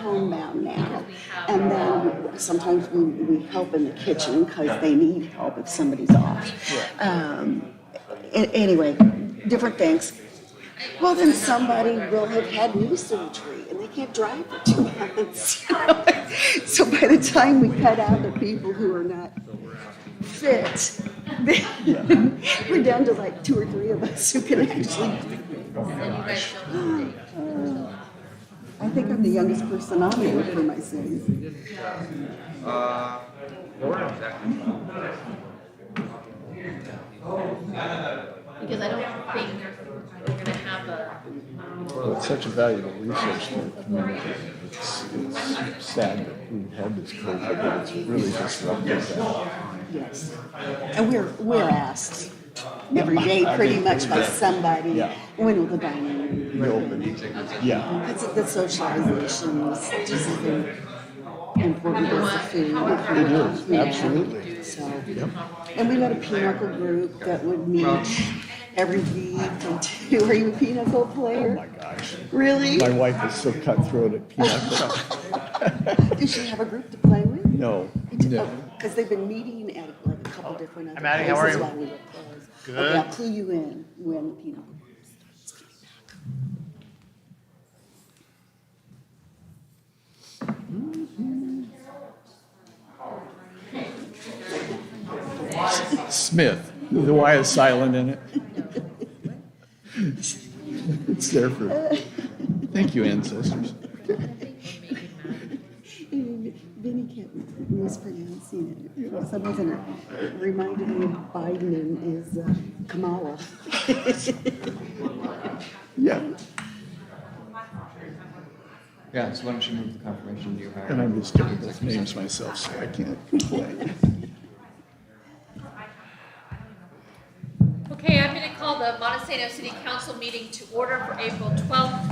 home now. And then sometimes we help in the kitchen because they need help if somebody's off. Anyway, different things. Well, then somebody will have had knee surgery and they can't drive for 2 months. So by the time we cut out the people who are not fit, we're down to like 2 or 3 of us who can actually. I think I'm the youngest person on there for my sins. Because I don't think we're going to have a. Well, it's such a valuable resource to the community. It's sad that we've had this COVID, but it's really disrupted that. Yes, and we're asked every day pretty much by somebody, when will the dining room be open? Yeah. It's the socialization is just as important as the food. It is, absolutely. So, and we met a pinochle group that would meet every week and do. Are you a pinochle player? Oh my gosh. Really? My wife is so cutthroat at pinochle. Does she have a group to play with? No. Because they've been meeting at like a couple different other Maddie, places how are you? while we were closed. Good. Okay, I'll clue you in when the pinochle Smith. The Y is silent in it. It's there for. Thank you, ancestors. Vinny kept mispronouncing it. For some reason it reminded me of Biden and his Kamala. Yeah. Yeah, so why don't you move the confirmation to your hire? And I'm just doing those names myself, so I can't complain. Okay, I'm going to call the Montesano City Council meeting to order for April 12th,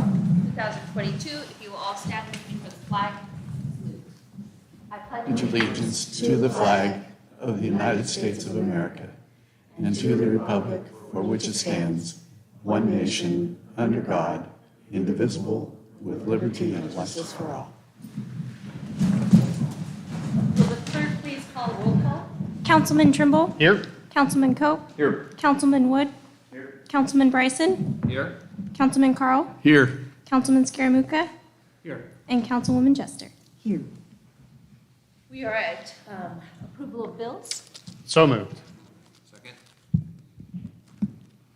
2022. If you will all stand with me for the flag. I Pledge allegiance to the flag of the United States of America and to the republic for which it stands, one nation, under God, indivisible, with liberty and justice for all. Will the clerk please call a roll call? Councilman Trimble? Here. Councilman Cope? Here. Councilman Wood? Here. Councilman Bryson? Here. Councilman Carl? Here. Councilman Scaramucca? Here. And Councilwoman Jester. Here. We are at approval of bills. So moved. Second.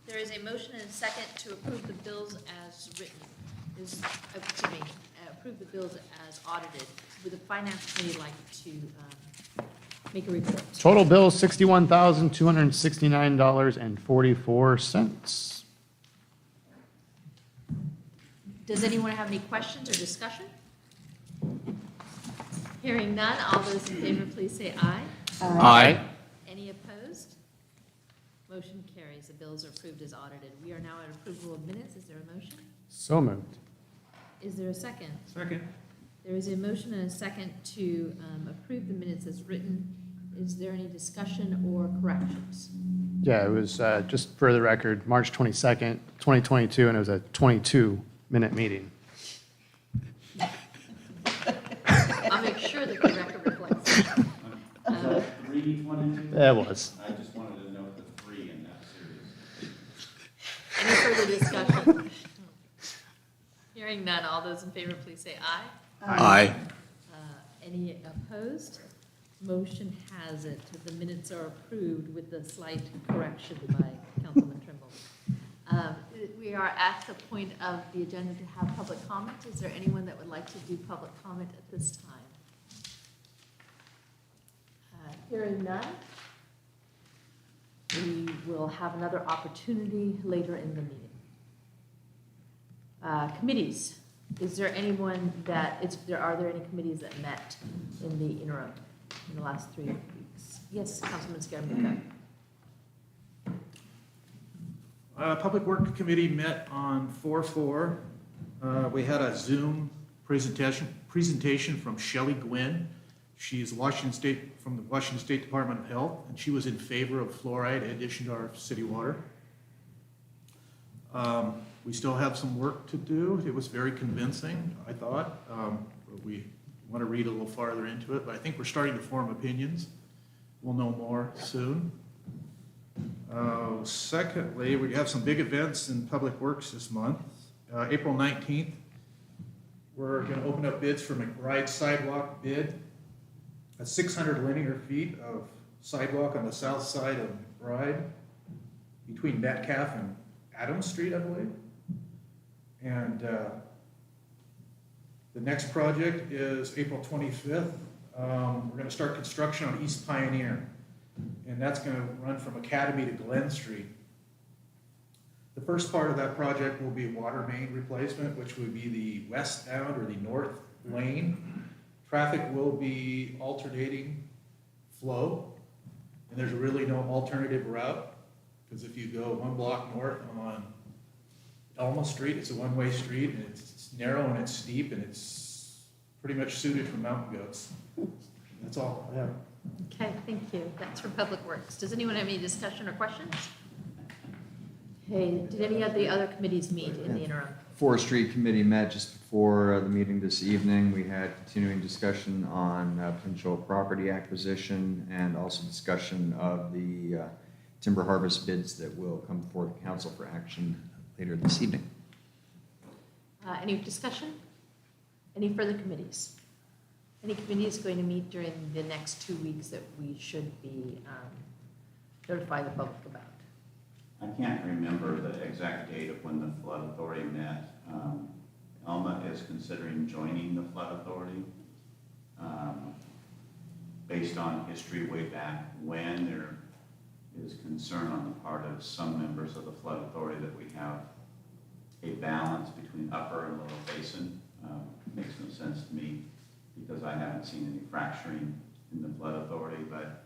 There is a motion and a second to approve the bills as written. Approve the bills as audited. Would the finance committee like to make a report? Total bill $61,269.44. Does anyone have any questions or discussion? Hearing none, all those in favor, please say aye. Aye. Any opposed? Motion carries. The bills are approved as audited. We are now at approval of minutes. Is there a motion? So moved. Is there a second? Second. There is a motion and a second to approve the minutes as written. Is there any discussion or corrections? Yeah, it was, just for the record, March 22nd, 2022, and it was a 22-minute meeting. I'll make sure that the record reflects that. Was that 3:22? That was. I just wanted to note the 3 in that series. Any further discussion? Hearing none, all those in favor, please say aye. Aye. Any opposed? Motion has it. The minutes are approved with the slight correction by Councilman Trimble. We are at the point of the agenda to have public comment. Is there anyone that would like to do public comment at this time? Hearing none, we will have another opportunity later in the meeting. Committees. Is there anyone are there any committees that met in the interim in the last 3 weeks? Yes, Councilman Scaramucca. Public Works Committee met on 4/4. We had a Zoom presentation from Shelley Gwynn. She's from the Washington State Department of Health, and she was in favor of fluoride in addition to our city water. We still have some work to do. It was very convincing, I thought. We want to read a little farther into it, but I think we're starting to form opinions. We'll know more soon. Secondly, we have some big events in Public Works this month. April 19th, we're going to open up bids for McBride Sidewalk bid. A 600 linear feet of sidewalk on the south side of McBride between Metcalf and Adams Street, I believe. And the next project is April 25th. We're going to start construction on East Pioneer, and that's going to run from Academy to Glen Street. The first part of that project will be water main replacement, which would be the westbound or the north lane. Traffic will be alternating flow, and there's really no alternative route, because if you go 1 block north on Elma Street, it's a one-way street, and it's narrow and it's steep, and it's pretty much suited for mountain goats. That's all I have. Okay, thank you. That's for Public Works. Does anyone have any discussion or questions? Hey, did any of the other committees meet in the interim? Forestry Committee met just before the meeting this evening. We had continuing discussion on potential property acquisition and also discussion of the timber harvest bids that will come before the council for action later this evening. Any discussion? Any further committees? Any committees going to meet during the next 2 weeks that we should be notifying the public about? I can't remember the exact date of when the flood authority met. Elma is considering joining the flood authority. Based on history way back when, there is concern on the part of some members of the flood authority that we have a balance between upper and lower basin. Makes no sense to me because I haven't seen any fracturing in the flood authority, but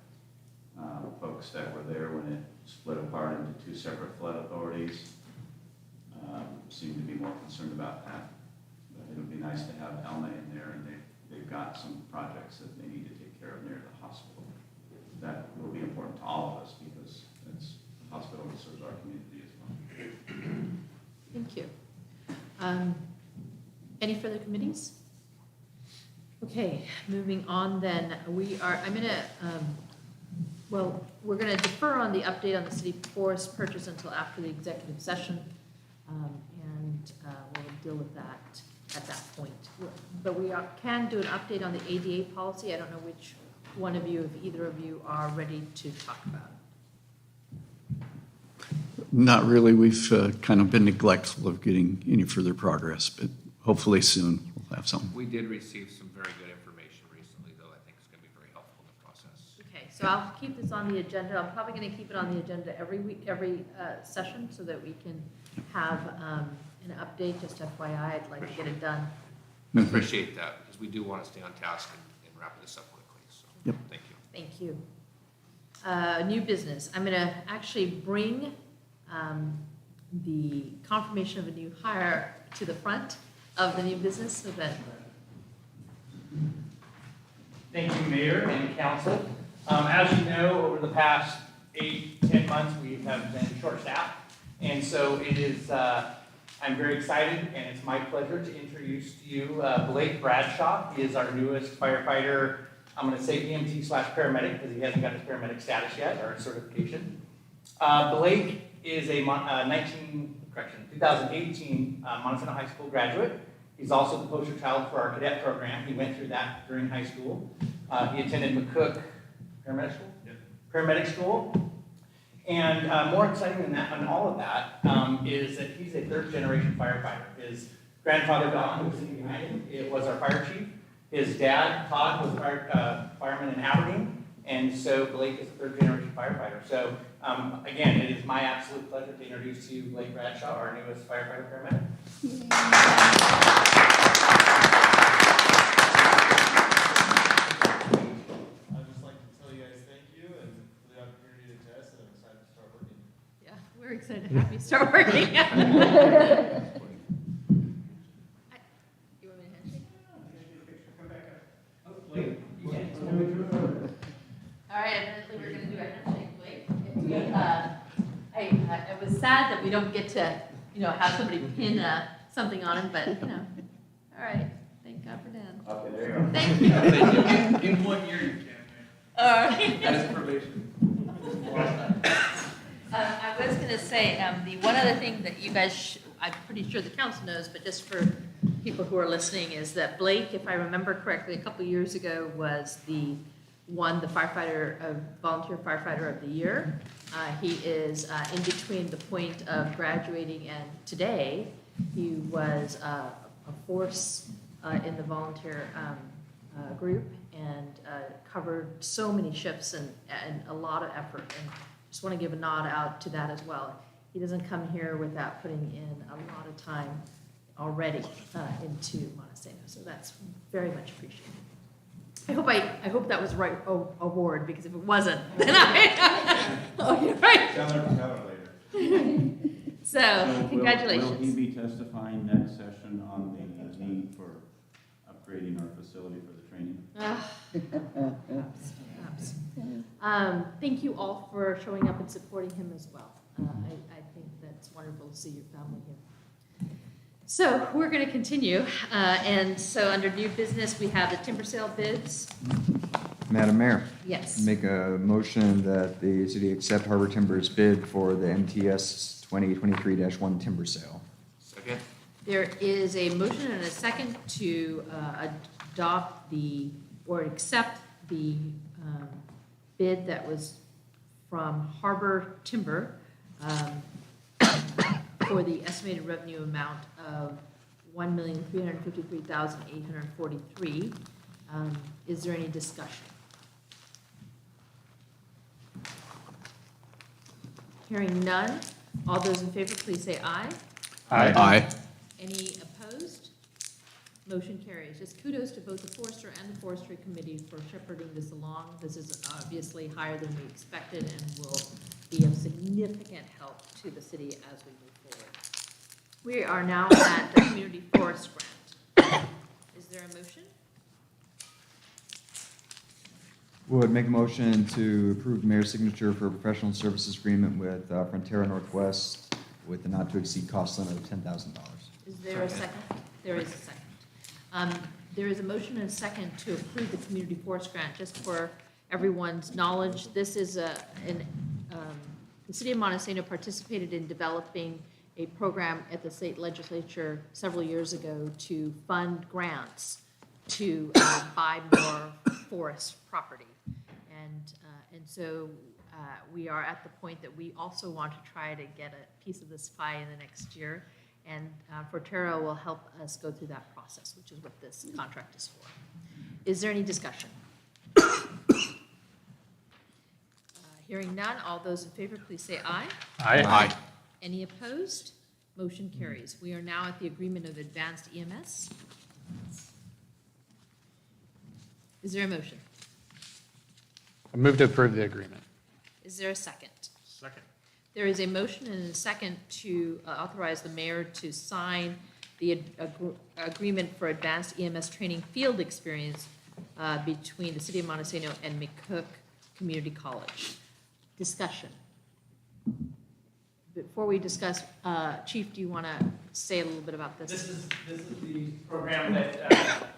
folks that were there when it split apart into 2 separate flood authorities seem to be more concerned about that. But it would be nice to have Elma in there, and they've got some projects that they need to take care of near the hospital. That will be important to all of us because it's the hospital that serves our community as well. Thank you. Any further committees? Okay, moving on then. We're gonna defer on the update on the city forest purchase until after the executive session. And we'll deal with that at that point. But we can do an update on the ADA policy. I don't know which one of you, if either of you are ready to talk about it. Not really. We've kind of been neglectful of getting any further progress, but hopefully soon we'll have something. We did receive some very good information recently, though I think it's going to be very helpful in the process. Okay, so I'll keep this on the agenda. I'm probably going to keep it on the agenda every week, every session, so that we can have an update. Just FYI, I'd like to get it done. I appreciate that, because we do want to stay on task and wrap this up quickly, so Yep. thank you. Thank you. New business. I'm going to actually bring the confirmation of a new hire to the front of the new business so that. Thank you, Mayor and Council. As you know, over the past 8-10 months, we have been short-staffed. And so it is, I'm very excited, and it's my pleasure to introduce to you Blake Bradshaw. He is our newest firefighter. I'm going to say EMT/paramedic because he hasn't got his paramedic status yet, or certification. Blake is a 2018 Montesano High School graduate. He's also the poster child for our cadet program. He went through that during high school. He attended McCook Paramedic School? Yep. Paramedic School. And more exciting than that, and all of that, is that he's a 3rd-generation firefighter. His grandfather, Don, who was sitting behind him, it was our fire chief. His dad, Todd, was a fireman in Aberdeen. And so Blake is a 3rd-generation firefighter. So again, it is my absolute pleasure to introduce to you Blake Bradshaw, our newest firefighter paramedic. I'd just like to tell you guys thank you and for the opportunity to test, and I'm excited to start working. Yeah, we're excited to have you start working. You want me to handshake? All right, evidently we're going to do a handshake, Blake. It was sad that we don't get to, have somebody pin something on him, but, all right. Thank God for Dan. Thank you. In 1 year, you can, All right. man. That is probation. I was going to say, the one other thing that you guys, I'm pretty sure the council knows, but just for people who are listening, is that Blake, if I remember correctly, a couple years ago was the volunteer firefighter of the year. He is in between the point of graduating and today. He was a force in the volunteer group and covered so many shifts and a lot of effort. And just want to give a nod out to that as well. He doesn't come here without putting in a lot of time already into Montesano, so that's very much appreciated. I hope that was the right award, because if it wasn't, then oh, you're right. Tell her later. So, congratulations. Will he be testifying next session on the need for upgrading our facility for the training? Thank you all for showing up and supporting him as well. I think that's wonderful to see your family here. So we're going to continue. And so under new business, we have the timber sale bids. Madam Mayor. Yes. Make a motion that the city accept Harbor Timber's bid for the MTS 2023-1 timber sale. Second? There is a motion and a second to adopt or accept the bid that was from Harbor Timber for the estimated revenue amount of $1,353,843. Is there any discussion? Hearing none, all those in favor, please say aye. Aye. Any opposed? Motion carries. Just kudos to both the Forester and the Forestry Committee for shepherding this along. This is obviously higher than we expected and will be of significant help to the city as we move forward. We are now at the Community Forest Grant. Is there a motion? Would make a motion to approve the mayor's signature for a professional services agreement with Frontera Northwest with a not-to-exceed cost limit of $10,000. Is there a second? There is a second. There is a motion and a second to approve the Community Forest Grant. Just for everyone's knowledge, this is the city of Montesano participated in developing a program at the state legislature several years ago to fund grants to buy more forest property. And so we are at the point that we also want to try to get a piece of this pie in the next year. And Forterra will help us go through that process, which is what this contract is for. Is there any discussion? Hearing none, all those in favor, please say aye. Aye. Any opposed? Motion carries. We are now at the agreement of advanced EMS. Is there a motion? I move to approve the agreement. Is there a second? Second. There is a motion and a second to authorize the mayor to sign the agreement for advanced EMS training field experience between the city of Montesano and McCook Community College. Discussion. Before we discuss, Chief, do you want to say a little bit about this? This is the program that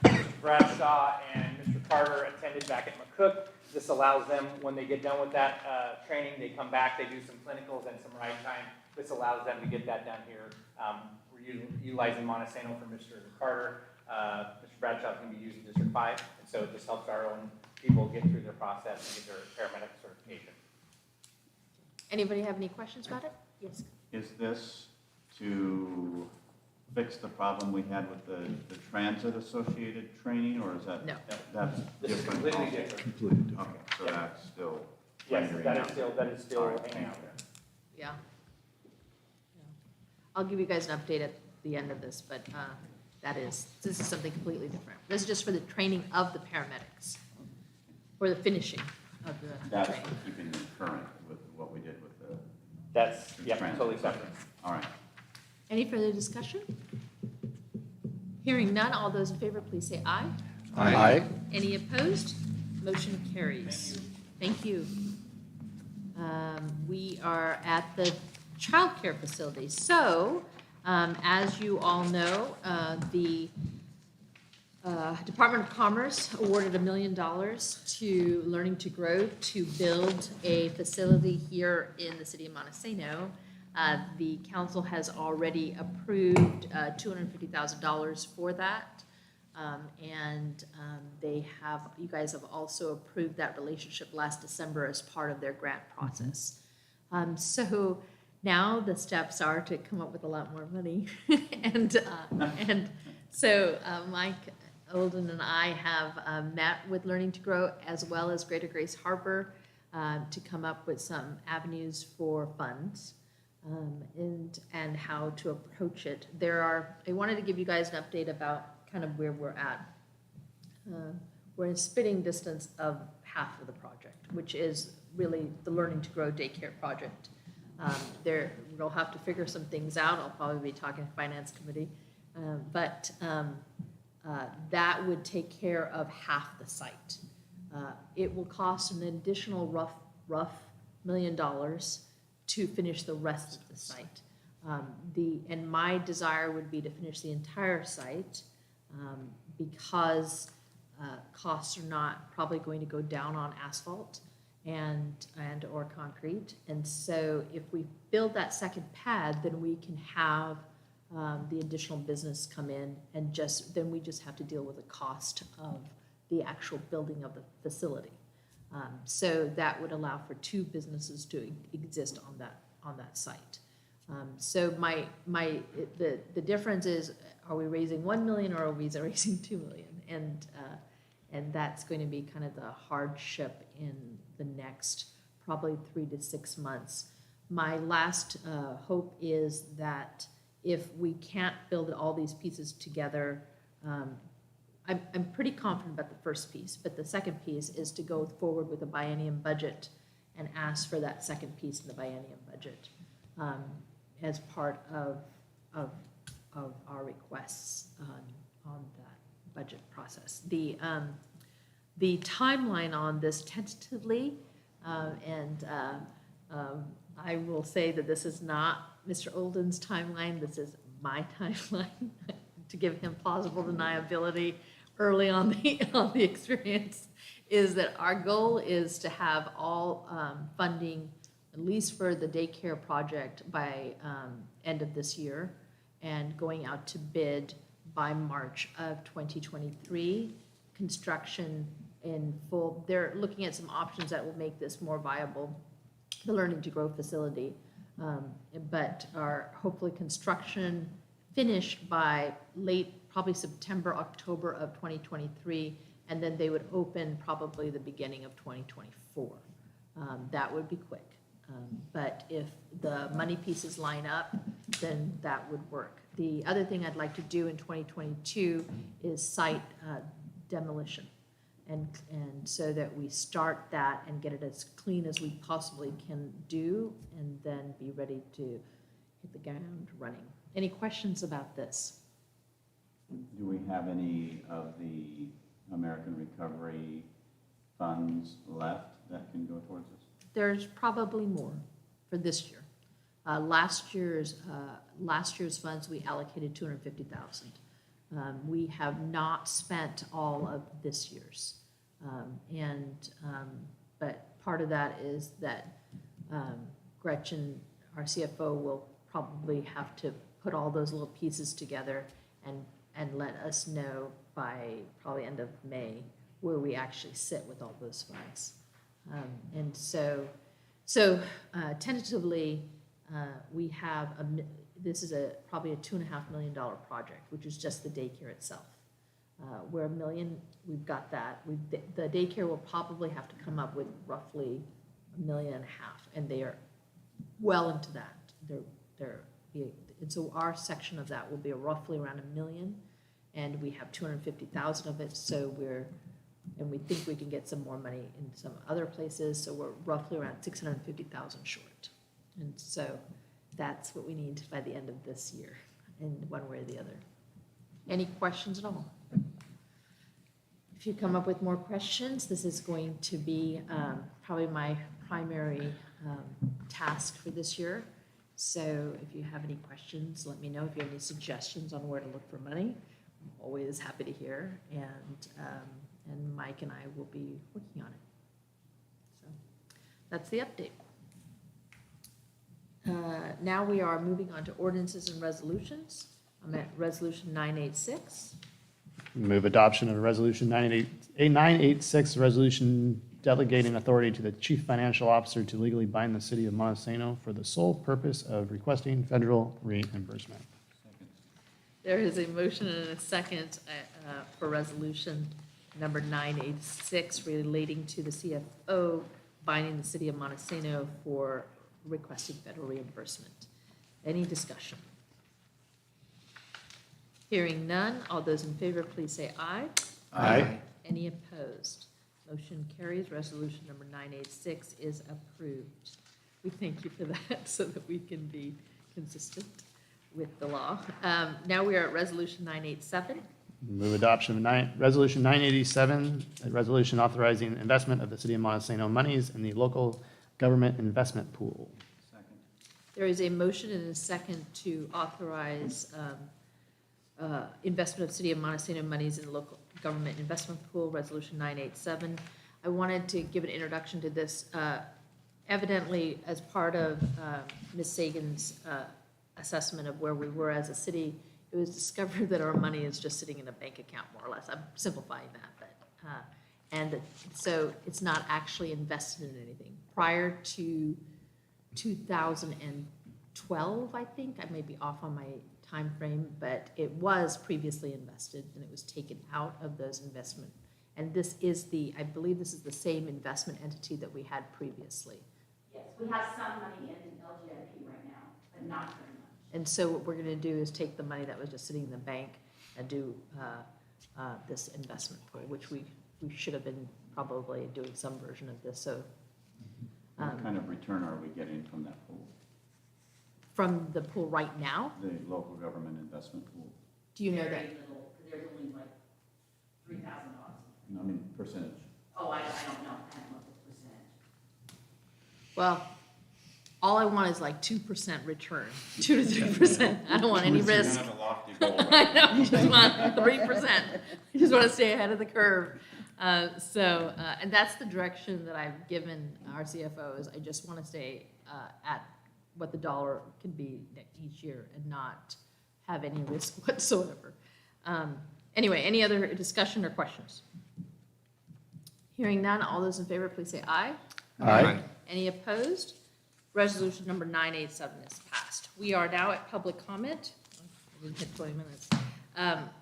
Mr. Bradshaw and Mr. Carter attended back at McCook. This allows them, when they get done with that training, they come back, they do some clinicals and some ride time. This allows them to get that done here. We're utilizing Montesano for Mr. Carter. Mr. Bradshaw is going to be using District 5, and so it just helps our own people get through their process and get their paramedic certification. Anybody have any questions about it? Yes. Is this to fix the problem we had with the transit-associated training, or is that? No. That's This is different. completely also? different. Completely different. Okay, so Yeah. that's still. Yes, lingering that out is there. still All right, hanging thank out you. there. Yeah. I'll give you guys an update at the end of this, but this is something completely different. This is just for the training of the paramedics, or the finishing of the That's training. for keeping them current with what we did with the. That's, yeah, transit. totally separate. All right. Any further discussion? Hearing none, all those in favor, please say aye. Aye. Any opposed? Motion carries. Thank you. We are at the childcare facility. So, as you all know, the Department of Commerce awarded $1 million to Learning to Grow to build a facility here in the city of Montesano. The council has already approved $250,000 for that. You guys have also approved that relationship last December as part of their grant process. So now the steps are to come up with a lot more money. and so Mike Olden and I have met with Learning to Grow as well as Greater Grace Harbor to come up with some avenues for funds and how to approach it. I wanted to give you guys an update about kind of where we're at. We're in spitting distance of half of the project, which is really the Learning to Grow daycare project. We'll have to figure some things out. I'll probably be talking to Finance Committee. But that would take care of half the site. It will cost an additional rough $1 million to finish the rest of the site. And my desire would be to finish the entire site because costs are not probably going to go down on asphalt and or concrete. And so if we build that second pad, then we can have the additional business come in and then we just have to deal with the cost of the actual building of the facility. So that would allow for two businesses to exist on that site. So the difference is, are we raising 1 million or are we raising 2 million? And that's going to be kind of the hardship in the next probably 3 to 6 months. My last hope is that if we can't build all these pieces together, I'm pretty confident about the first piece, but the second piece is to go forward with a biennium budget and ask for that second piece in the biennium budget as part of our requests on that budget process. The timeline on this tentatively, I will say that this is not Mr. Olden's timeline, this is my timeline to give him plausible deniability early on the experience, is that our goal is to have all funding, at least for the daycare project, by end of this year, and going out to bid by March of 2023. Construction in full. They're looking at some options that will make this more viable, the Learning to Grow facility, but are hopefully construction finished by probably September, October of 2023, and then they would open probably the beginning of 2024. That would be quick. But if the money pieces line up, then that would work. The other thing I'd like to do in 2022 is site demolition. And so that we start that and get it as clean as we possibly can do, and then be ready to hit the ground running. Any questions about this? Do we have any of the American Recovery funds left that can go towards this? There's probably more for this year. Last year's funds, we allocated $250,000. We have not spent all of this year's. But part of that is that Gretchen, our CFO, will probably have to put all those little pieces together and let us know by probably end of May where we actually sit with all those funds. And so tentatively, we have this is probably a $2.5 million project, which is just the daycare itself. We're $1 million, we've got that. The daycare will probably have to come up with roughly $1.5 million, and they are well into that. And so our section of that will be roughly around $1 million, and we have $250,000 of it. So we think we can get some more money in some other places. So we're roughly around $650,000 short, and so that's what we need by the end of this year, in one way or the other. Any questions at all? If you come up with more questions, this is going to be probably my primary task for this year. So if you have any questions, let me know. If you have any suggestions on where to look for money, always happy to hear, and Mike and I will be working on it. So that's the update. Now we are moving on to ordinances and resolutions. I'm at Resolution 986. Move adoption of Resolution 986, a resolution delegating authority to the Chief Financial Officer to legally bind the city of Montesano for the sole purpose of requesting federal reimbursement. There is a motion and a second for resolution number 986 relating to the CFO binding the city of Montesano for requesting federal reimbursement. Any discussion? Hearing none, all those in favor, please say aye. Aye. Any opposed? Motion carries. Resolution number 986 is approved. We thank you for that so that we can be consistent with the law. Now we are at Resolution 987. Move adoption of Resolution 987, a resolution authorizing investment of the city of Montesano monies in the local government investment pool. There is a motion and a second to authorize investment of city of Montesano monies in the local government investment pool, Resolution 987. I wanted to give an introduction to this. Evidently, as part of Ms. Sagan's assessment of where we were as a city, it was discovered that our money is just sitting in a bank account, more or less. I'm simplifying that, but so it's not actually invested in anything. Prior to 2012, I think, I may be off on my time frame, but it was previously invested and it was taken out of those investment. And this is I believe this is the same investment entity that we had previously. Yes, we have some money in LGIP right now, but not very much. And so what we're going to do is take the money that was just sitting in the bank and do this investment pool, which we should have been probably doing some version of this. So, What kind of return are we getting from that pool? from the pool right now, The local government investment pool? do you know that? Very little, because there's only like $3,000. I mean, percentage. Oh, I don't know, I don't know the percentage. Well, all I want is like 2% return, 2 to 3%. I don't want any risk. I know, I just want 3%. I just want to stay ahead of the curve. And that's the direction that I've given our CFOs. I just want to stay at what the dollar can be each year and not have any risk whatsoever. Anyway, any other discussion or questions? Hearing none, all those in favor, please say aye. Aye. Any opposed? Resolution number 987 is passed. We are now at public comment. I didn't hit 20 minutes.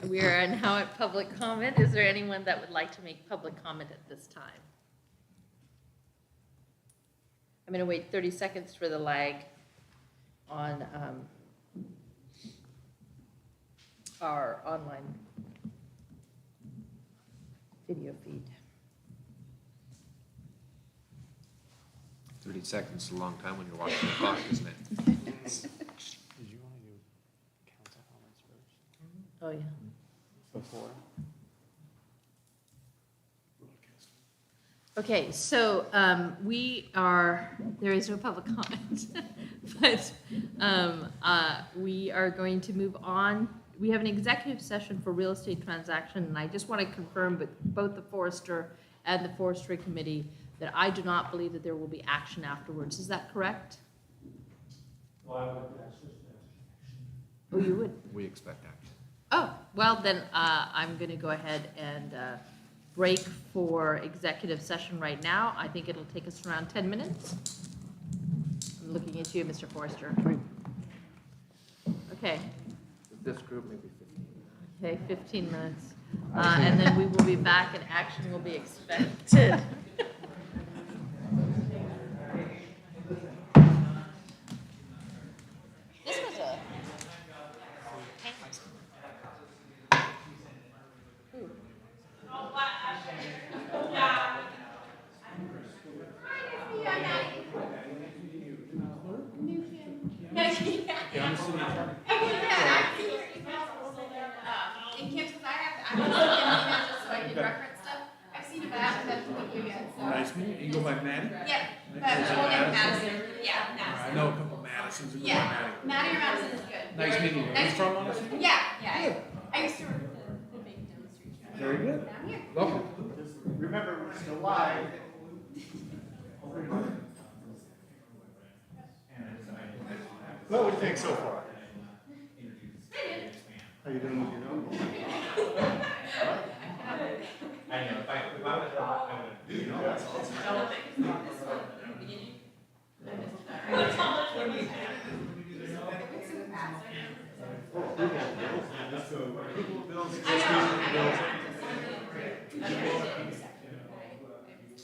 We are now at public comment. Is there anyone that would like to make public comment at this time? I'm going to wait 30 seconds for the lag on our online video feed. 30 seconds is a long time when you're watching the clock, isn't it? Did you want to do council comments first? Oh, yeah. Before? Okay, so there is no public comment, but we are going to move on. We have an executive session for real estate transaction, and I just want to confirm with both the forester and the forestry committee that I do not believe that there will be action afterwards. Is that correct? Well, I would ask this Oh, you would? We expect action. Oh, well, then I'm going to go ahead and break for executive session right now. I think it'll take us around 10 minutes. I'm looking at you, Mr. Forrester. Okay. This group, maybe 15. Okay, 15 minutes. And then we will be back and action will be expected. This was a painless. Ooh. Nice meeting you. You go by Maddie? Yeah, but we'll get Madison. Yeah, I Madison. know a couple Madisons who go by Yeah, Maddie. Maddie or Madison is good. Nice meeting you. Are you Nice from Montesano? Yeah, yeah. I used to Very good. Welcome. Remember, we're still live. Well, what do you think so far? How you doing with your own? I know, if I was I would. You know, that's awesome. Let's go. Bills.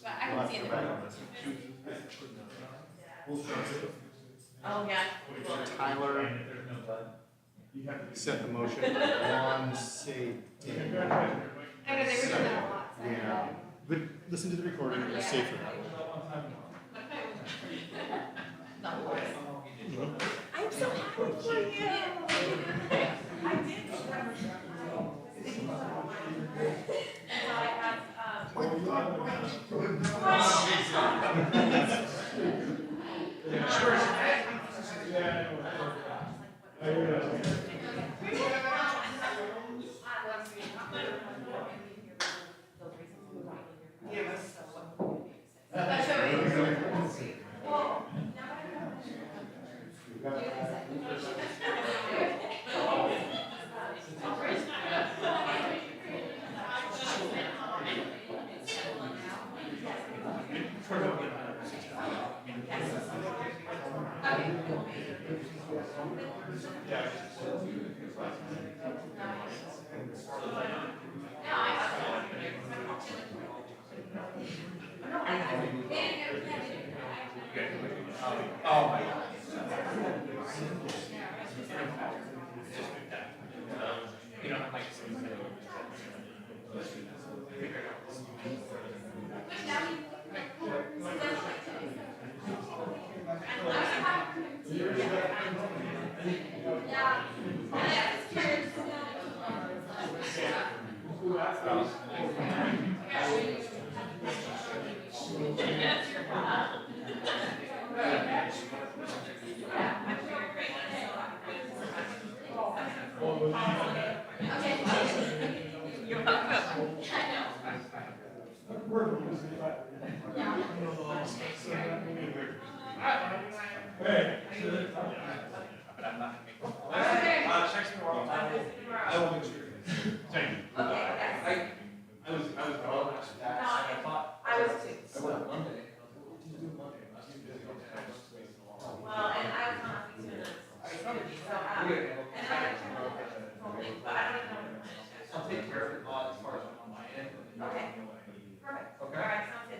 But I can see it. Oh, yeah. Tyler, you have to set the motion on, say, 10. I know they were doing that a lot. So Yeah, but listen to the recording, it's safer that way. I'm so happy for you. I did. I have, Oh, my God. You know, like. I'll take care of it as far as on my end. Okay. Perfect. Okay. All right, sounds good.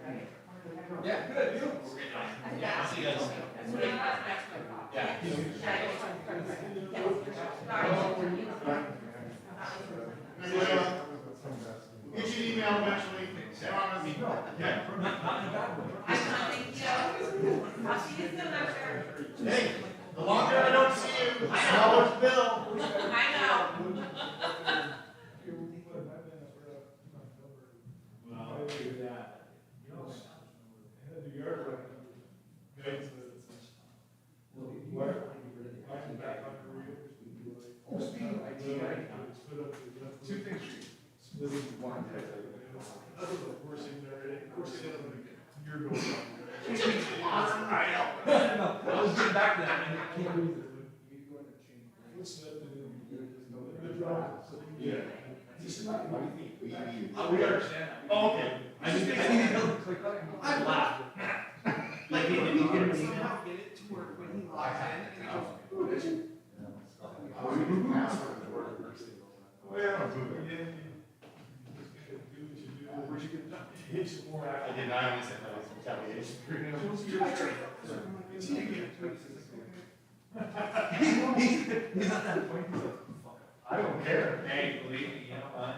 Thank you. Yeah, good. Yeah, I'll see you guys. Yeah. Get you an email eventually. Yeah. I'll see you soon, I'm sure. Hey, the longer I don't see you, the smaller the bill. I know. Two things. One. That was the worst thing there. Of course, you're going. I know. I was getting back to that. I can't believe it. Yeah. We understand that. Oh, okay. I just think I laughed. Like, he didn't somehow get it to work when he logs in, and he goes, "Ooh, did you?" Oh, yeah. Where'd you get it done? I did not understand that was retaliation. He's not that point. He's like, fuck. I don't care. Hey, believe me, you know what?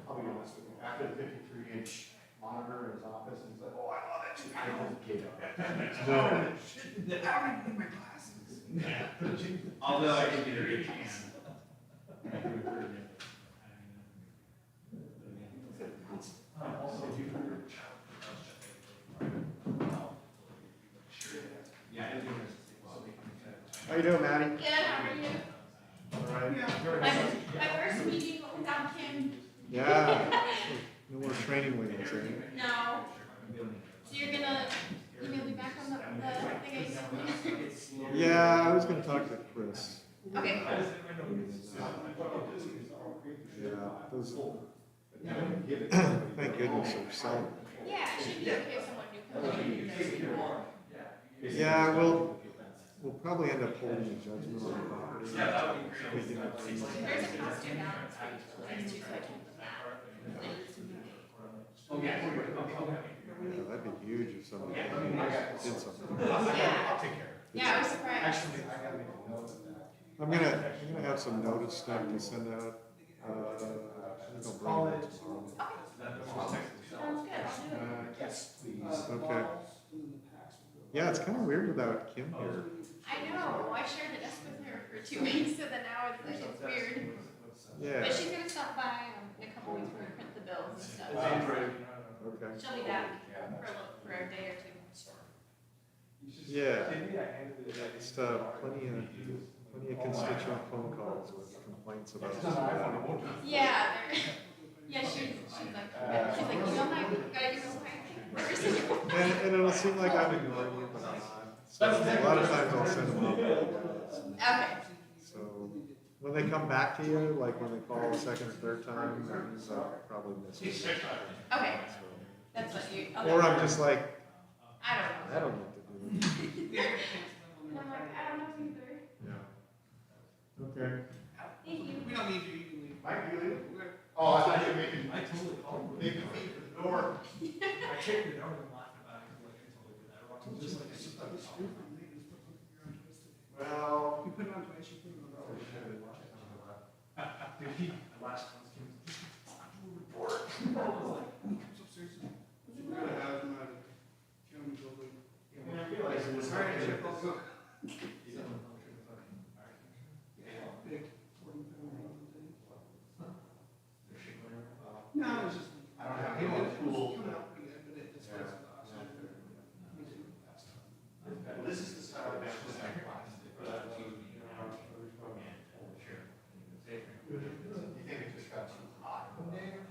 I'll be honest with you. After the 53-inch monitor in his office, and he's like, oh, I love it. I was a kid. No. I don't even need my glasses. Although I can get a good chance. Also, if you for your child. Yeah, I do. How you doing, Maddie? Good, how are you? All right. My first meeting without Kim. Yeah. No more training wheels, right? No. So you're gonna email me back on the thing I sent you? Yeah, I was gonna talk to Chris. Okay. Yeah, those, thank goodness they're selling. Yeah, it should be okay if someone new comes in. Yeah, we'll probably end up holding a judgment on the property. There's a costume balance for these two sections. Yeah, that'd be huge if somebody did something. Yeah. Yeah, I was surprised. I'm gonna have some notice stuff to send out. I think I'll bring it tomorrow. Sounds good, I'll do it. Yes, please. Okay. Yeah, it's kind of weird without Kim here. I know, I shared a desk with her for 2 weeks, so then now it's like, it's weird. Yeah. But she's gonna stop by in a couple weeks when we print the bills and stuff. Okay. She'll be back for a day or two. Yeah. Just plenty of constituent phone calls with complaints about that. Yeah, yeah, she's like, you know, I gotta give them my papers. And it'll seem like I'm ignoring you, but I'm not. So a lot of times I'll send them out. Okay. So when they come back to you, like when they call a second or third time, that means I'll probably miss it. Okay, that's what you. Okay. Or I'm just like, I don't know. I don't know what to do. And I'm like, I don't know either. Yeah. Okay. Thank you. We don't need you, you can leave. Mike, you leave? Oh, I thought you were making. I totally called him. Making feet for the door. I checked it out and laughed about it, like, I totally did that. I walked in just like, Well. you put it on twice, you put it on the other. Dude, he, last time came, report. I was like, he comes upstairs. We're gonna have him at a county building. And I realized it was hard to check this out. Big 40-pound thing. No, it was just. I don't have him on the pool. Coming out pretty good, but it just was. This is the start of that. You think it just got too hot one day or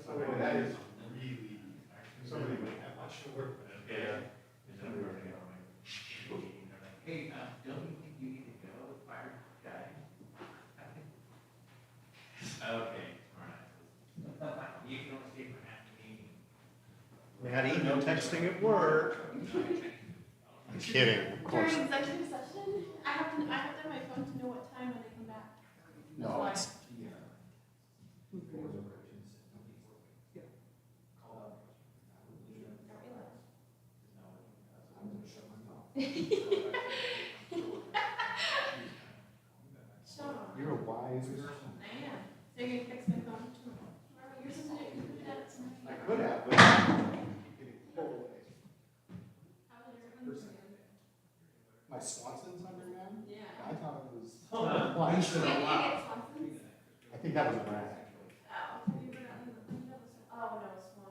something? That is really, somebody would have much to work with. Yeah. Hey, don't you think you need to go, fire guy? Okay, all right. You can only stay for half the meeting. Maddie, no texting at work. I'm kidding, of course. During executive session, I have to have my phone to know what time when they come back. No, it's, Sean, you're a wise person. I am. So you're gonna fix my phone tomorrow? You're supposed to do it at tonight. I could have, but getting pulled away. How was your phone? My Swanson's underground? Yeah. I thought it was. Oh, Well, I should Wait, have you laughed. get Swanson's? I think that was a brand, actually. Oh, you were not in the, oh, no, Swan.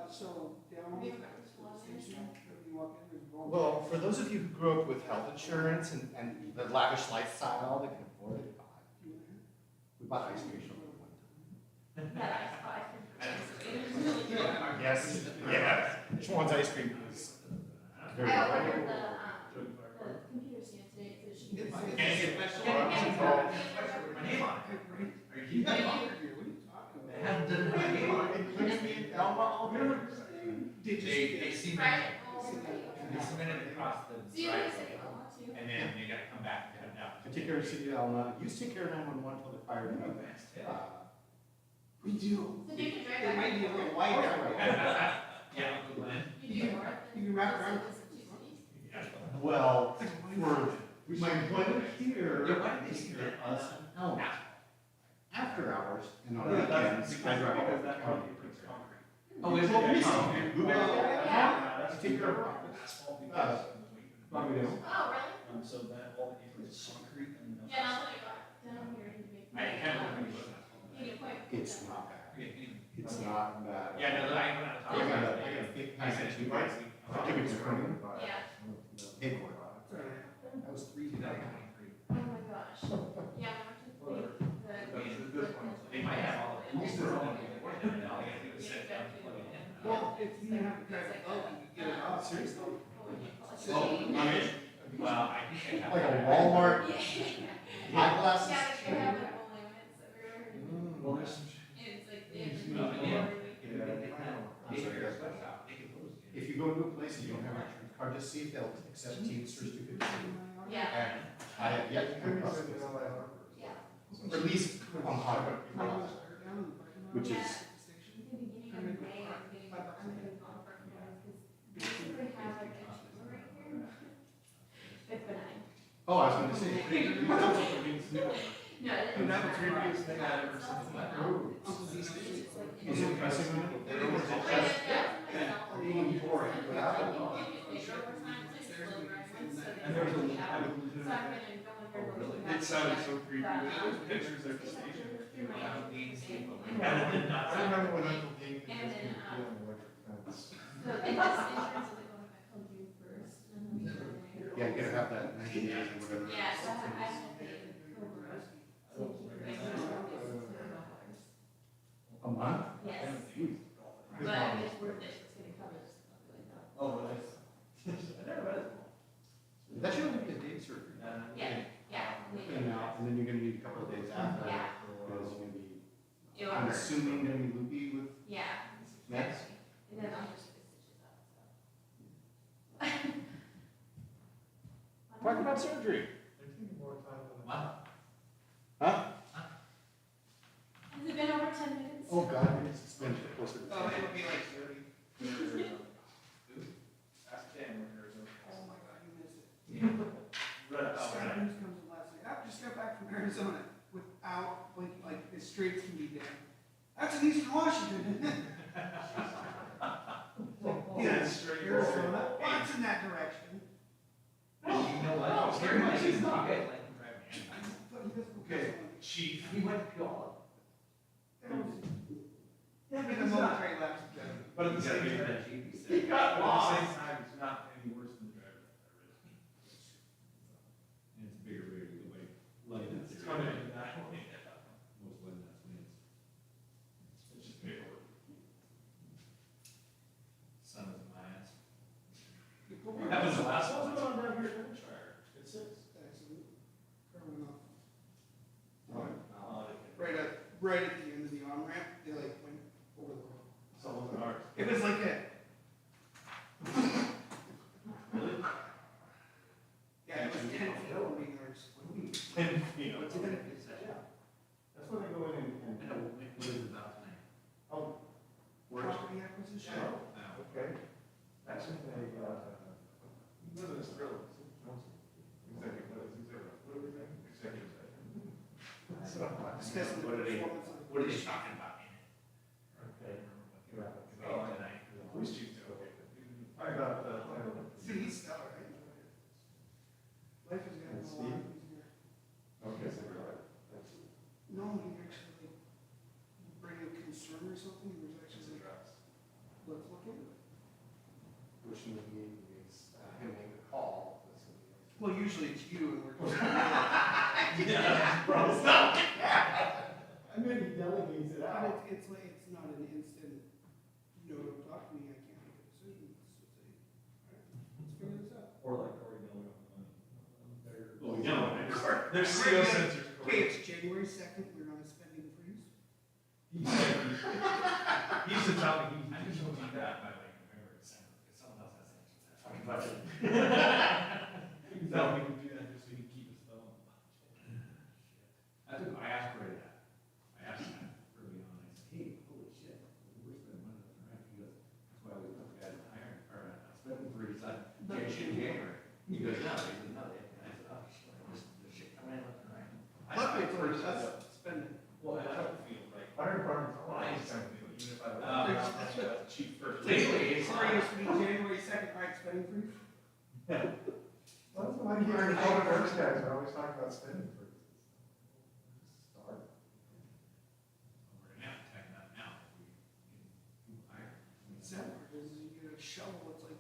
So down Have you on ever gotten the Swan station, whenever you walk in, there's a ball. Well, for those of you who grew up with health insurance and the lavish lifestyle that can afford it, we bought ice cream from them one time. That I saw, I think. It was really good. Yes, yeah. Schwann's ice cream is very I good. ordered the computer scan today, so she can. Can I get a question? My name on it. Are you kidding me? What are you talking about? They haven't done my name on it. They see Right. they submitted it across the So you have to driveway, say, oh, too. and then they gotta come back to have that. I take care of City of Alma, used to take care of 911 until the fire. We do. So you can drive It back. might be a little white there. Yeah, Uncle Glenn. You do more. You can wrap around. Well, for my employment here, Yeah, why did they is see for that? us, no, after hours and on weekends, I drive all the county. Oh, is it? Well, Oh, we Yeah. I take care of Probably do. Oh, really? So that all the is concrete and. Yeah, now that I got down here, you make. I kind of remember. You get quite. It's not bad. It's not bad. Yeah, no, I I got a big piece of 2 bites. I'll give it to her. Yeah. Paid for it. Yeah, That's a good point. They might have all of it. Well, if you have to drive it out, you can get it out, seriously. Oh, I mean, well, I think I have. Like a Walmart eyeglasses? Yeah, like they have like no limits everywhere. Well, there's some. And it's like If you go to a place and you don't have an insurance card, just see if they'll accept Teamsters 250. Yeah. And I have yet to come across it. Yeah. Or at least on highway, which is, The beginning of the day, I'm getting, I'm getting on for because we basically have like a tumor right here. It's benign. oh, I was gonna say. No, it's And that was the creepiest thing I've ever seen. Is it pressing? And there was it sounded so creepy, but those pictures are just Asian. I remember when Uncle Dave did this big deal on the electric fence. So it just insurance is like going back till June first. Yeah, you gotta have that 90 days or whatever. Yeah, so I have to pay over to keep it $600. A month? Yes. But it's worth it, it's gonna cover this. Oh, really? I never read it. That should only be a day surgery. Yeah, yeah. And now, and then you're gonna need a couple of days after. Yeah. Because you're gonna be, It'll I'm hurt. assuming gonna be loopy with Yeah. meds. And then I'll just get stitches up, so. Talk about surgery. They're taking more time than. What? Huh? Has it been over 10 minutes? Oh, God, it's been closer to. Oh, it'll be like 30. Ask Dan when Arizona. Oh my God, you missed it. Scott News comes in last night. I just got back from Arizona without blinking, like the streets can be dead. That's in Eastern Washington, isn't it? Yeah, straight Arizona. Well, it's in that direction. You know what? Here, my is not good. Like, drive me. But he doesn't. Okay, chief. He went to Puyallup. Yeah, but the military labs are better. But at the same time, He got lost. At the same time, it's not any worse than the driver. And it's bigger, the way light is. It's coming into that. Most light nuts wins. It's just paperwork. Son of my ass. That was the last one. What's going on down here in Hampshire? It's six. Excellent. Right at the end of the on-ramp, they like went over the road. So it wasn't ours. It was like that. Really? Yeah, it was 10 feet over being ours. 10 feet. What's it? Yeah. That's when they go in and. What is it about tonight? Oh. Property acquisition? Oh, Okay. That's when they, wasn't as thrilled. Executive, what was it? Executive session. Discussing the performance of. What are they talking about? Okay. Oh, tonight. Police chief, okay. I got, see, he's stellar, right? Life is gonna go a lot easier. Okay, so you're right. No, he actually bring a concern or something, there's actually, let's look into it. Which means, him make a call. Well, usually it's you and we're. Yeah, bro, stop. I mean, he delegates it out. But it's like, it's not an instant, no, don't talk to me, I can't make a decision. It's a, all right, let's figure this out. Or like Corey Miller on the money. Oh, yeah. There's CO sensors. Okay, it's January 2nd, we're on a spending freeze. He should tell me, I think he'll do that by like November, December, because someone else has to answer that. Budget. You can tell me to do that just so he can keep his thumb. I asked Corey that. I asked him that early on, I said, hey, holy shit, we're spending money left and right. He goes, that's why we put the guys in hiring, or spending for his son, January. He goes, no, he said, no, they, and I said, oh, shit, there's shit coming in left and right. Luckily for us, that's spending. Well, I don't feel like. Fire department's Well, I just don't feel, even if I. That's the chief first. Legally, it's supposed to be January 2nd, right, spending freeze? Well, that's why you already told those guys, are always talking about spending for. Start. We're gonna have to tighten that now if we get people hired. Sad part is you get a shovel, it's like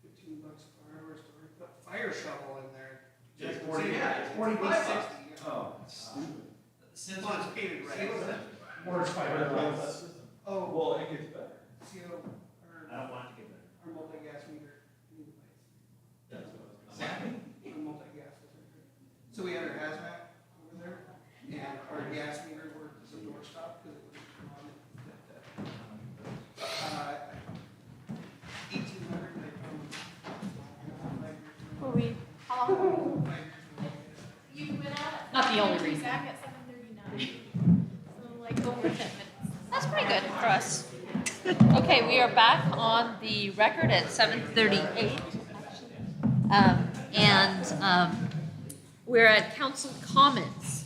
$15 per hour, so we put fire shovel in there. It's 40, yeah, it's 45 $45. $60. Since it's painted red. Or it's fiber glass. Oh. Well, it gets better. CO, I don't want it to get better. our multi-gas meter. That's what I was gonna say. Our multi-gas. So we had our hazmat over there, and our gas meter worked as a doorstop because it wouldn't come on. 1800, like, Were we, how long? You went out at. Not the only reason. Back at 7:39. So like over 10 minutes. That's pretty good for us. Okay, we are back on the record at 7:38. We're at council comments.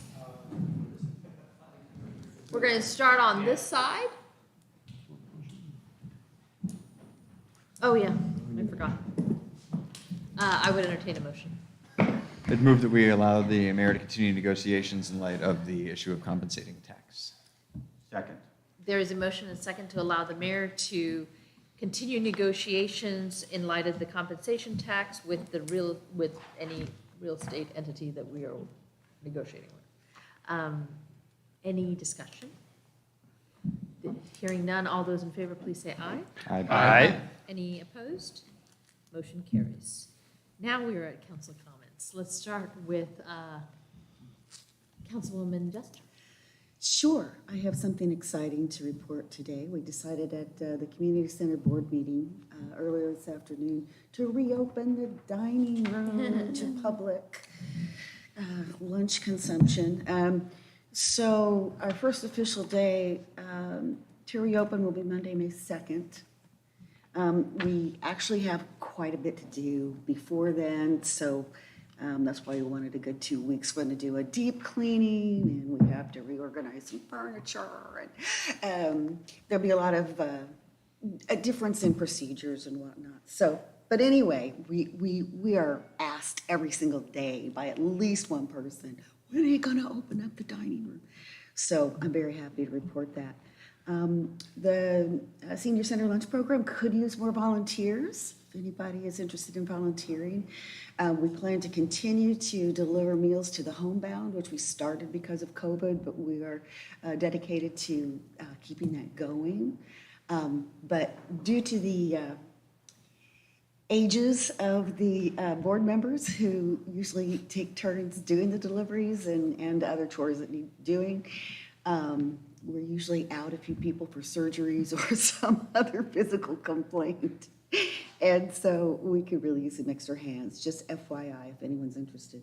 We're going to start on this side. Oh, yeah, I forgot. I would entertain a motion. I'd move that we allow the mayor to continue negotiations in light of the issue of compensating tax. Second. There is a motion and second to allow the mayor to continue negotiations in light of the compensation tax with any real estate entity that we are negotiating with. Any discussion? Hearing none, all those in favor, please say aye. Aye. Any opposed? Motion carries. Now we are at council comments. Let's start with Councilwoman Jester. Sure, I have something exciting to report today. We decided at the community center board meeting earlier this afternoon to reopen the dining room to public lunch consumption. So our first official day to reopen will be Monday, May 2nd. We actually have quite a bit to do before then, so that's why we wanted a good 2 weeks. We're going to do a deep cleaning, and we have to reorganize some furniture, and there'll be a lot of a difference in procedures and whatnot. So, but anyway, we are asked every single day by at least one person, when are you going to open up the dining room? So I'm very happy to report that. The Senior Center Lunch Program could use more volunteers. If anybody is interested in volunteering, we plan to continue to deliver meals to the homebound, which we started because of COVID, but we are dedicated to keeping that going. But due to the ages of the board members who usually take turns doing the deliveries and other chores that need doing, we're usually out a few people for surgeries or some other physical complaint. And so we could really use some extra hands, just FYI if anyone's interested.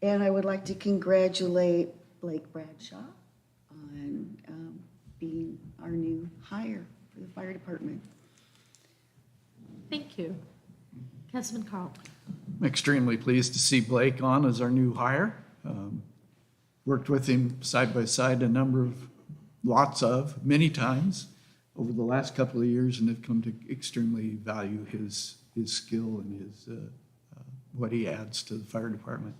And I would like to congratulate Blake Bradshaw on being our new hire for the fire department. Thank you. Councilman Carl. I'm extremely pleased to see Blake on as our new hire. Worked with him side by side many times over the last couple of years, and have come to extremely value his skill and his what he adds to the fire department.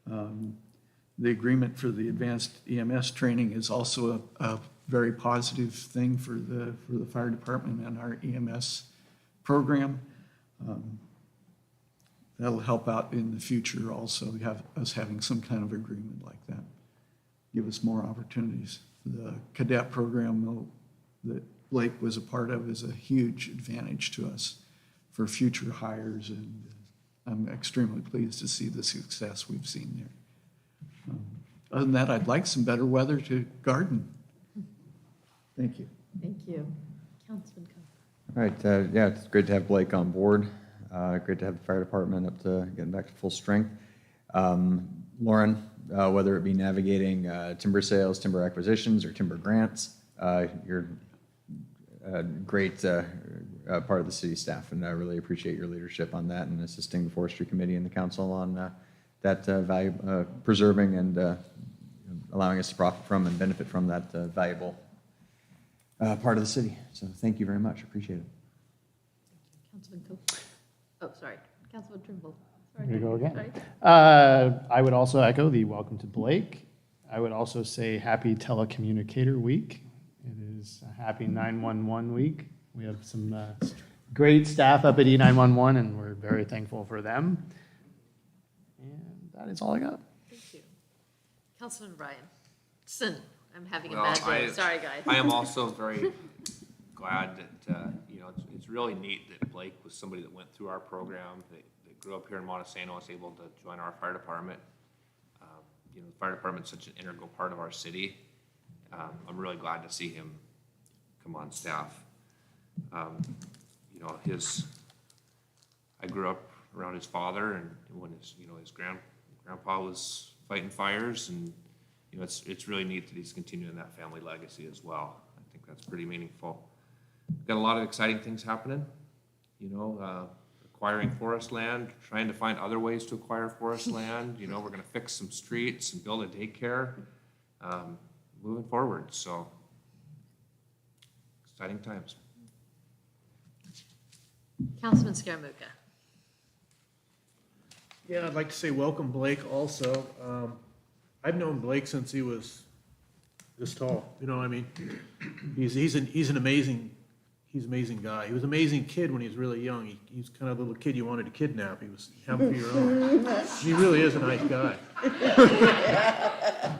The agreement for the advanced EMS training is also a very positive thing for the fire department and our EMS program. That'll help out in the future also, having some kind of agreement like that. Give us more opportunities. The cadet program that Blake was a part of is a huge advantage to us for future hires, and I'm extremely pleased to see the success we've seen there. Other than that, I'd like some better weather to garden. Thank you. Thank you. Councilman Carl. All right, yeah, it's great to have Blake on board. Great to have the fire department up to getting back to full strength. Lauren, whether it be navigating timber sales, timber acquisitions, or timber grants, you're a great part of the city staff, and I really appreciate your leadership on that and assisting the forestry committee and the council on that value, preserving and allowing us to profit from and benefit from that valuable part of the city. So thank you very much. Appreciate it. Councilman Coe. Oh, sorry. Councilman Trimble. Sorry. Here we go again. Sorry. I would also echo the welcome to Blake. I would also say happy telecommunicator week. It is a happy 911 week. We have some great staff up at E911, and we're very thankful for them. And that is all I got. Thank you. Councilman Bryan. I'm having a Well, bad day. Sorry, guys. I am also very glad that, it's really neat that Blake was somebody that went through our program, that grew up here in Montesano, was able to join our fire department. The fire department's such an integral part of our city. I'm really glad to see him come on staff. I grew up around his father, and when his grandpa was fighting fires, and it's really neat that he's continuing that family legacy as well. I think that's pretty meaningful. Got a lot of exciting things happening. Acquiring forest land, trying to find other ways to acquire forest land. We're going to fix some streets and build a daycare. Moving forward, so exciting times. Councilman Scaramucca. Yeah, I'd like to say welcome Blake also. I've known Blake since he was this tall, you know what I mean? He's an amazing guy. He was an amazing kid when he was really young. He was kind of a little kid you wanted to kidnap. He was him for your own. He really is a nice guy. I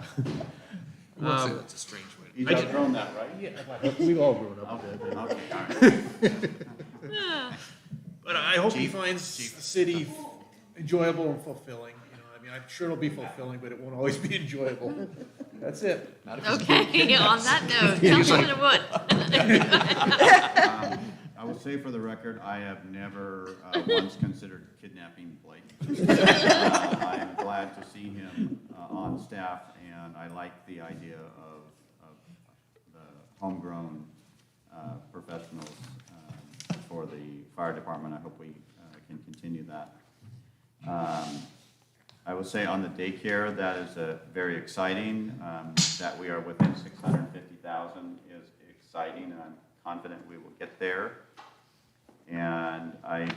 won't say that's a strange way. You've outgrown that, right? Yeah, we've all grown up with that. Okay, all right. But I hope he finds the city enjoyable and fulfilling. I'm sure it'll be fulfilling, but it won't always be enjoyable. That's it. Okay, on that note, Councilman Wood. I will say for the record, I have never once considered kidnapping Blake. I am glad to see him on staff, and I like the idea of the homegrown professionals for the fire department. I hope we can continue that. I will say on the daycare, that is very exciting. That we are within 650,000 is exciting, and I'm confident we will get there. And I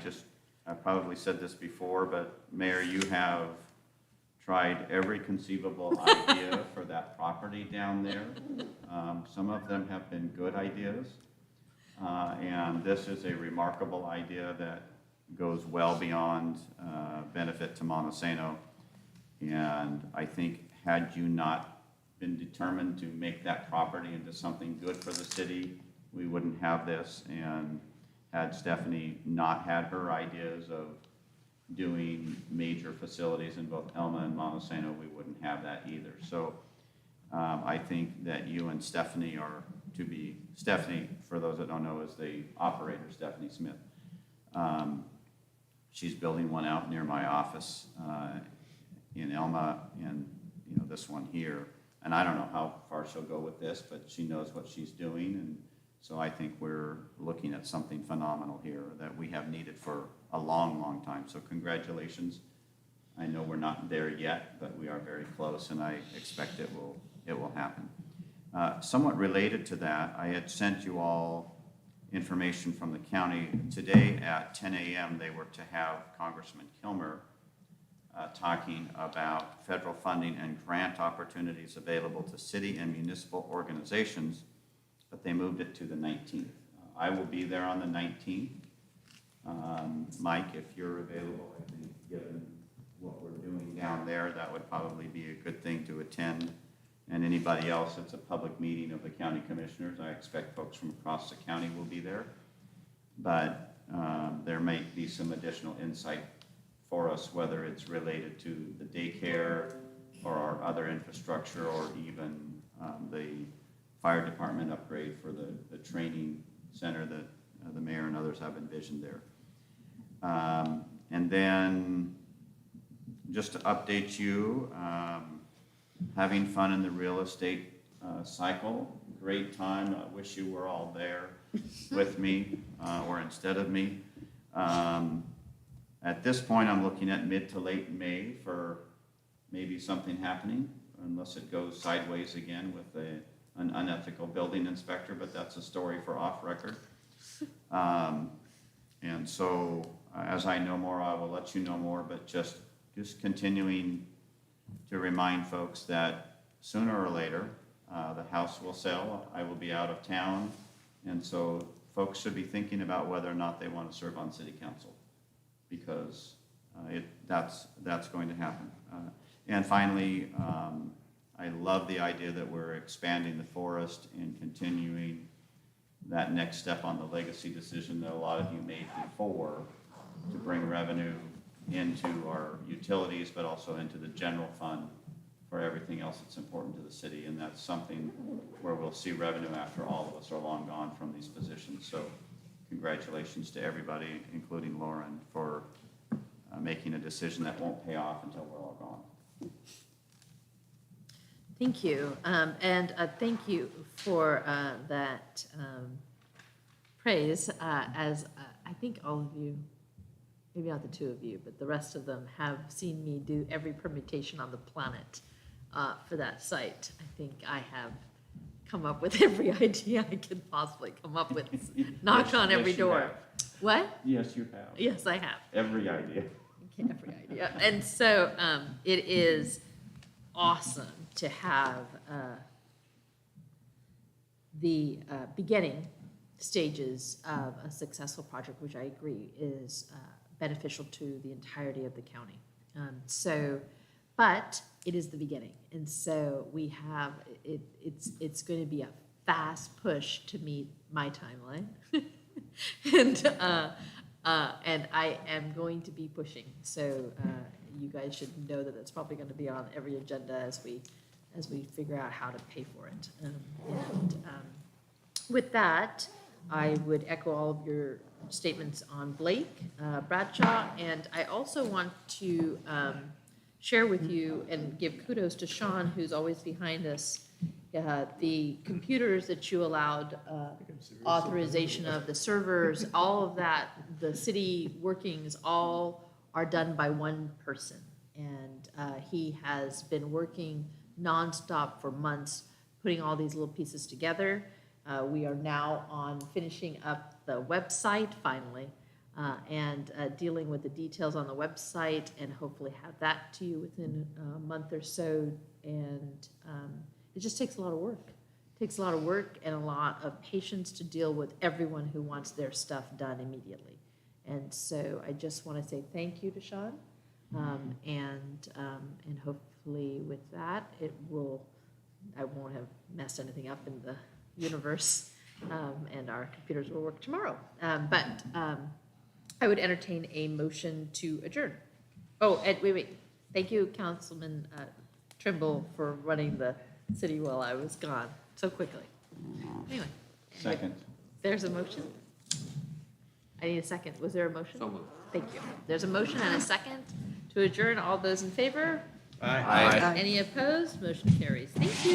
probably said this before, but Mayor, you have tried every conceivable idea for that property down there. Some of them have been good ideas, and this is a remarkable idea that goes well beyond benefit to Montesano. And I think had you not been determined to make that property into something good for the city, we wouldn't have this. And had Stephanie not had her ideas of doing major facilities in both Elma and Montesano, we wouldn't have that either. So I think that you and Stephanie are to be, Stephanie, for those that don't know, is the operator, Stephanie Smith. She's building one out near my office in Elma, and this one here. And I don't know how far she'll go with this, but she knows what she's doing, and so I think we're looking at something phenomenal here that we have needed for a long, long time. So congratulations. I know we're not there yet, but we are very close, and I expect it will happen. Somewhat related to that, I had sent you all information from the county. Today at 10 a.m. they were to have Congressman Kilmer talking about federal funding and grant opportunities available to city and municipal organizations, but they moved it to the 19th. I will be there on the 19th. Mike, if you're available, I think given what we're doing down there, that would probably be a good thing to attend. And anybody else, it's a public meeting of the county commissioners. I expect folks from across the county will be there. But there may be some additional insight for us, whether it's related to the daycare or our other infrastructure, or even the fire department upgrade for the training center that the mayor and others have envisioned there. And then just to update you, having fun in the real estate cycle. Great time. I wish you were all there with me or instead of me. At this point, I'm looking at mid to late May for maybe something happening, unless it goes sideways again with an unethical building inspector, but that's a story for off record. And so as I know more, I will let you know more, but just continuing to remind folks that sooner or later, the house will sell. I will be out of town, and so folks should be thinking about whether or not they want to serve on city council, because that's going to happen. And finally, I love the idea that we're expanding the forest and continuing that next step on the legacy decision that a lot of you made before to bring revenue into our utilities, but also into the general fund for everything else that's important to the city. And that's something where we'll see revenue after all of us are long gone from these positions. So congratulations to everybody, including Lauren, for making a decision that won't pay off until we're all gone. Thank you. And thank you for that praise. As I think all of you, maybe not the two of you, but the rest of them have seen me do every permutation on the planet for that site. I think I have come up with every idea I could possibly come up with, knocked on every Yes, you door. have. What? Yes, you have. Yes, I have. Every idea. Every idea. And so it is awesome to have the beginning stages of a successful project, which I agree is beneficial to the entirety of the county. But it is the beginning. And so we have, it's going to be a fast push to meet my timeline. And I am going to be pushing. So you guys should know that it's probably going to be on every agenda as we figure out how to pay for it. With that, I would echo all of your statements on Blake Bradshaw, and I also want to share with you and give kudos to Sean, who's always behind us. The computers that you allowed authorization of, the servers, all of that, the city workings, all are done by one person. And he has been working nonstop for months, putting all these little pieces together. We are now on finishing up the website finally, and dealing with the details on the website, and hopefully have that to you within a month or so. And it just takes a lot of work. It takes a lot of work and a lot of patience to deal with everyone who wants their stuff done immediately. And so I just want to say thank you to Sean, and hopefully with that I won't have messed anything up in the universe, and our computers will work tomorrow. But I would entertain a motion to adjourn. Oh, and wait. Thank you, Councilman Trimble, for running the city while I was gone so quickly. Anyway. Second. There's a motion. I need a second. Was there a motion? So moved. Thank you. There's a motion and a second to adjourn. All those in favor? Aye. Any opposed? Motion carries. Thank you.